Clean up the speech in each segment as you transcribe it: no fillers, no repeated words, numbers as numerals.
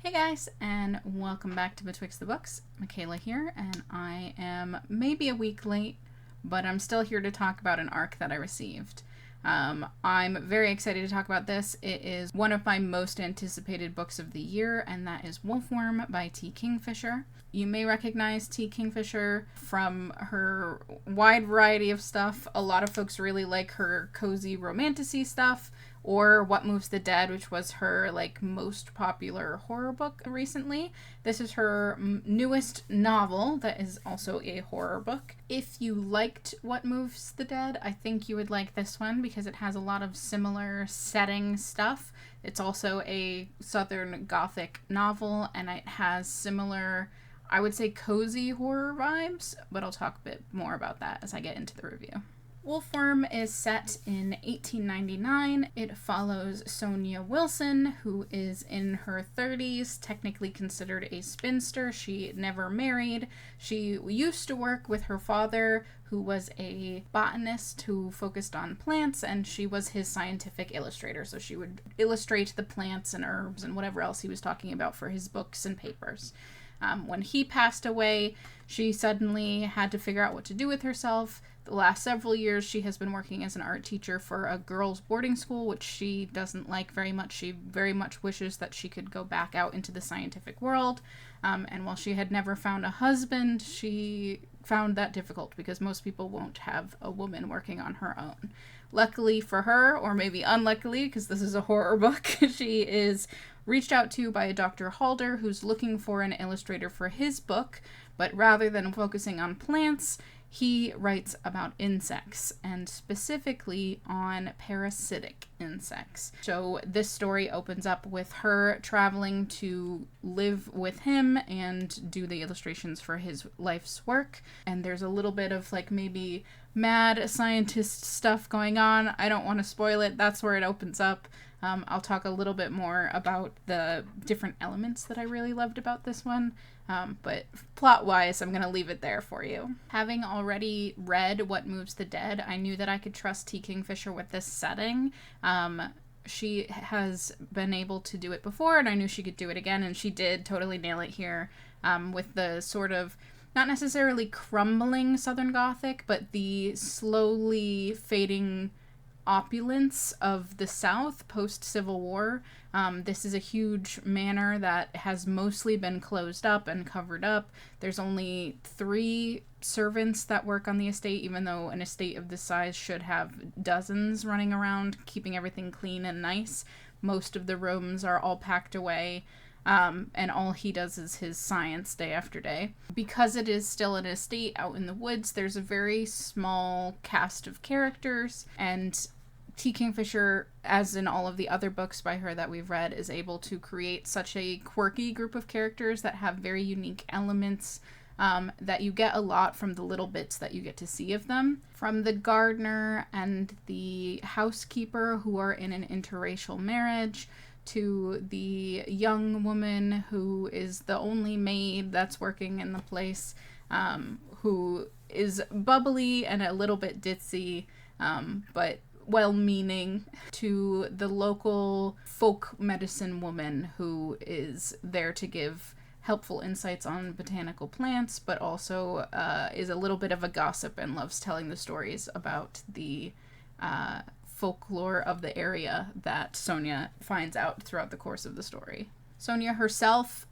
Hey guys, and welcome back to Betwixt the Books. Michaela here, and I am maybe a week late, but I'm still here to talk about an arc that I received. I'm very excited to talk about this. It is one of my most anticipated books of the year, and that is Wolfworm by T. Kingfisher. You may recognize T. Kingfisher from her wide variety of stuff. A lot of folks really like her cozy romantasy stuff, or What Moves the Dead, which was her most popular horror book recently. This is her newest novel that is also a horror book. If you liked What Moves the Dead, I think you would like this one because it has a lot of similar setting stuff. It's also a Southern Gothic novel, and it has similar, I would say, cozy horror vibes, but I'll talk a bit more about that as I get into the review. Wolfworm is set in 1899. It follows Sonia Wilson, who is in her 30s, technically considered a spinster. She never married. She used to work with her father, who was a botanist who focused on plants, and she was his scientific illustrator. So she would illustrate the plants and herbs and whatever else he was talking about for his books and papers. When he passed away, she suddenly had to figure out what to do with herself. The last several years, she has been working as an art teacher for a girls' boarding school, which she doesn't like very much. She very much wishes that she could go back out into the scientific world. And while she had never found a husband, she found that difficult because most people won't have a woman working on her own. Luckily for her, or maybe unluckily, because this is a horror book, she is reached out to by a Dr. Halder, who's looking for an illustrator for his book, but rather than focusing on plants, he writes about insects, and specifically on parasitic insects. So this story opens up with her traveling to live with him and do the illustrations for his life's work. And there's a little bit of maybe mad scientist stuff going on. I don't want to spoil it. That's where it opens up. I'll talk a little bit more about the different elements that I really loved about this one. But plot-wise, I'm going to leave it there for you. Having already read What Moves the Dead, I knew that I could trust T. Kingfisher with this setting. She has been able to do it before, and I knew she could do it again, and she did totally nail it here with the sort of, not necessarily crumbling Southern Gothic, but the slowly fading opulence of the South post-Civil War. This is a huge manor that has mostly been closed up and covered up. There's only 3 servants that work on the estate, even though an estate of this size should have dozens running around, keeping everything clean and nice. Most of the rooms are all packed away. And all he does is his science day after day. Because it is still an estate out in the woods, there's a very small cast of characters, and T. Kingfisher, as in all of the other books by her that we've read, is able to create such a quirky group of characters that have very unique elements that you get a lot from the little bits that you get to see of them. From the gardener and the housekeeper, who are in an interracial marriage, to the young woman who is the only maid that's working in the place, who is bubbly and a little bit ditzy, but well-meaning, to the local folk medicine woman who is there to give helpful insights on botanical plants, but also is a little bit of a gossip and loves telling the stories about the folklore of the area that Sonia finds out throughout the course of the story. Sonia herself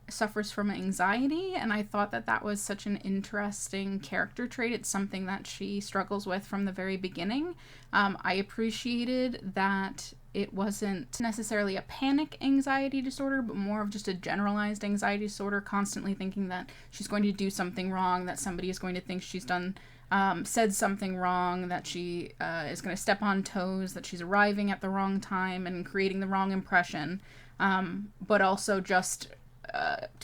suffers from anxiety, and I thought that that was such an interesting character trait. It's something that she struggles with from the very beginning. I appreciated that it wasn't necessarily a panic anxiety disorder, but more of just a generalized anxiety disorder, constantly thinking that she's going to do something wrong, that somebody is going to think she's said something wrong, that she is going to step on toes, that she's arriving at the wrong time and creating the wrong impression, but also just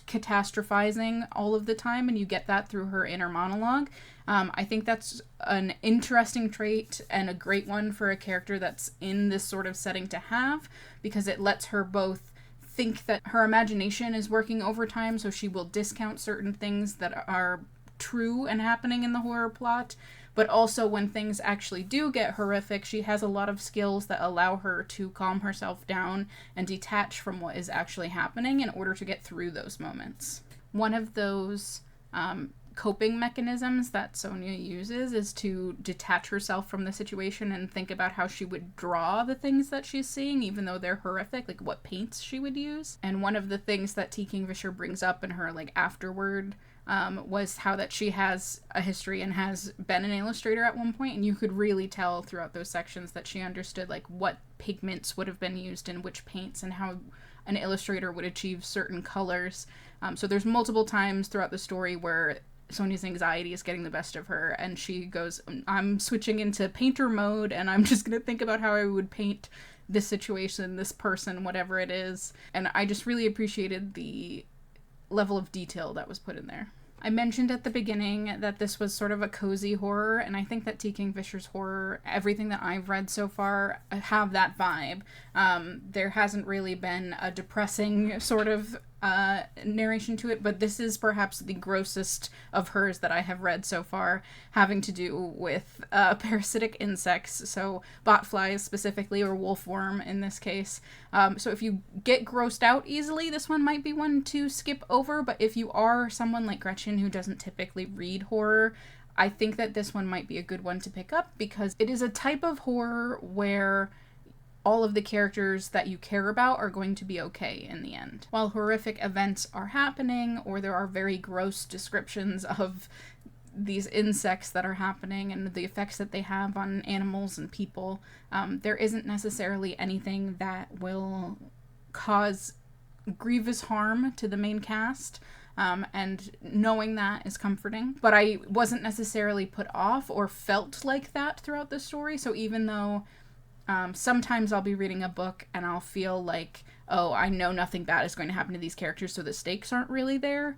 catastrophizing all of the time, and you get that through her inner monologue. I think that's an interesting trait and a great one for a character that's in this sort of setting to have, because it lets her both think that her imagination is working overtime, so she will discount certain things that are true and happening in the horror plot, but also when things actually do get horrific, she has a lot of skills that allow her to calm herself down and detach from what is actually happening in order to get through those moments. One of those coping mechanisms that Sonia uses is to detach herself from the situation and think about how she would draw the things that she's seeing, even though they're horrific, like what paints she would use. And one of the things that T. Kingfisher brings up in her like afterward was how that she has a history and has been an illustrator at one point, and you could really tell throughout those sections that she understood like what pigments would have been used in which paints and how an illustrator would achieve certain colors. So there's multiple times throughout the story where Sonia's anxiety is getting the best of her, and she goes, I'm switching into painter mode, and I'm just going to think about how I would paint this situation, this person, whatever it is. And I just really appreciated the level of detail that was put in there. I mentioned at the beginning that this was sort of a cozy horror, and I think that T. Kingfisher's horror, everything that I've read so far, have that vibe. There hasn't really been a depressing sort of narration to it, but this is perhaps the grossest of hers that I have read so far, having to do with parasitic insects, so botflies specifically, or wolfworm in this case. So if you get grossed out easily, this one might be one to skip over, but if you are someone like Gretchen who doesn't typically read horror, I think that this one might be a good one to pick up, because it is a type of horror where all of the characters that you care about are going to be okay in the end. While horrific events are happening, or there are very gross descriptions of these insects that are happening and the effects that they have on animals and people, there isn't necessarily anything that will cause grievous harm to the main cast. And knowing that is comforting. But I wasn't necessarily put off or felt like that throughout the story. So even though sometimes I'll be reading a book and I'll feel like, oh, I know nothing bad is going to happen to these characters, so the stakes aren't really there.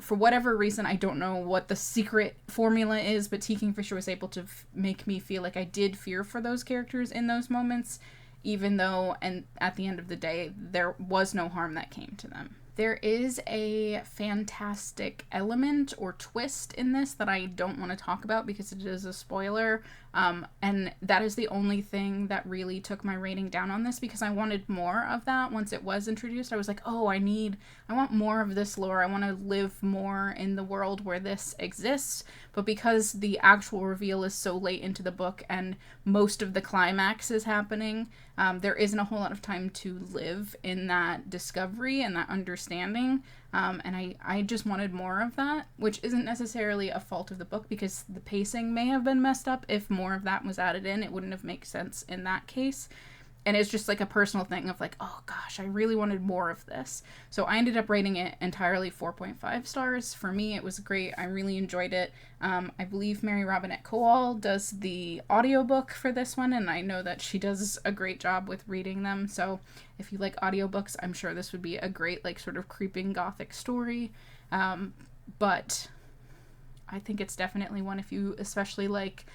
For whatever reason, I don't know what the secret formula is, but T. Kingfisher was able to make me feel like I did fear for those characters in those moments, even though, and at the end of the day, there was no harm that came to them. There is a fantastic element or twist in this that I don't want to talk about because it is a spoiler, and that is the only thing that really took my rating down on this, because I wanted more of that once it was introduced. I was like, oh, I want more of this lore. I want to live more in the world where this exists, but because the actual reveal is so late into the book and most of the climax is happening, there isn't a whole lot of time to live in that discovery and that understanding, and I just wanted more of that, which isn't necessarily a fault of the book, because the pacing may have been messed up. If more of that was added in, it wouldn't have made sense in that case. And it's just like a personal thing of like, oh gosh, I really wanted more of this. So I ended up rating it entirely 4.5 stars. For me, it was great. I really enjoyed it. I believe Mary Robinette Kowal does the audiobook for this one, and I know that she does a great job with reading them. So if you like audiobooks, I'm sure this would be a great like sort of creeping Gothic story. But I think it's definitely one if you especially like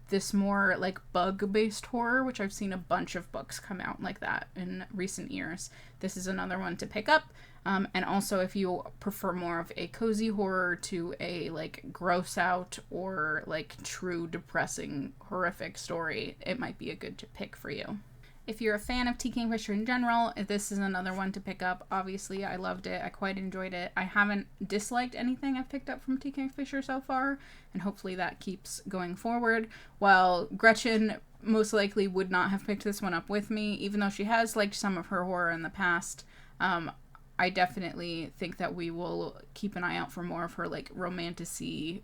this more like bug-based horror, which I've seen a bunch of books come out like that in recent years. This is another one to pick up. And also if you prefer more of a cozy horror to a like gross out or like true depressing horrific story, it might be a good to pick for you. If you're a fan of T. Kingfisher in general, this is another one to pick up. Obviously, I loved it. I quite enjoyed it. I haven't disliked anything I've picked up from T. Kingfisher so far, and hopefully that keeps going forward. While Gretchen most likely would not have picked this one up with me, even though she has liked some of her horror in the past, I definitely think that we will keep an eye out for more of her like romantasy,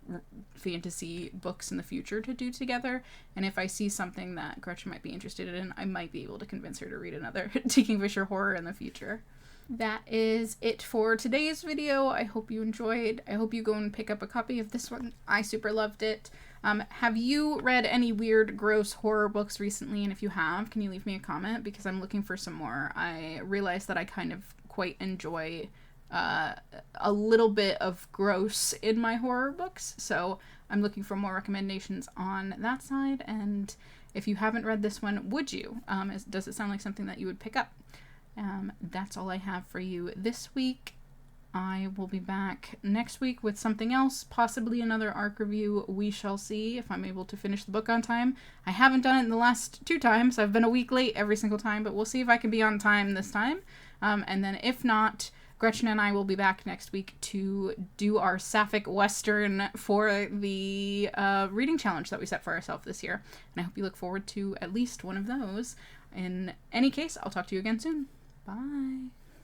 fantasy books in the future to do together. And if I see something that Gretchen might be interested in, I might be able to convince her to read another T. Kingfisher horror in the future. That is it for today's video. I hope you enjoyed. I hope you go and pick up a copy of this one. I super loved it. Have you read any weird, gross horror books recently? And if you have, can you leave me a comment? Because I'm looking for some more. I realized that I kind of quite enjoy a little bit of gross in my horror books, so I'm looking for more recommendations on that side. And if you haven't read this one, would you? Does it sound like something that you would pick up? That's all I have for you this week. I will be back next week with something else, possibly another arc review. We shall see if I'm able to finish the book on time. I haven't done it in the last 2 times. I've been a week late every single time, but we'll see if I can be on time this time. And then if not, Gretchen and I will be back next week to do our Sapphic Western for the reading challenge that we set for ourselves this year. And I hope you look forward to at least one of those. In any case, I'll talk to you again soon. Bye.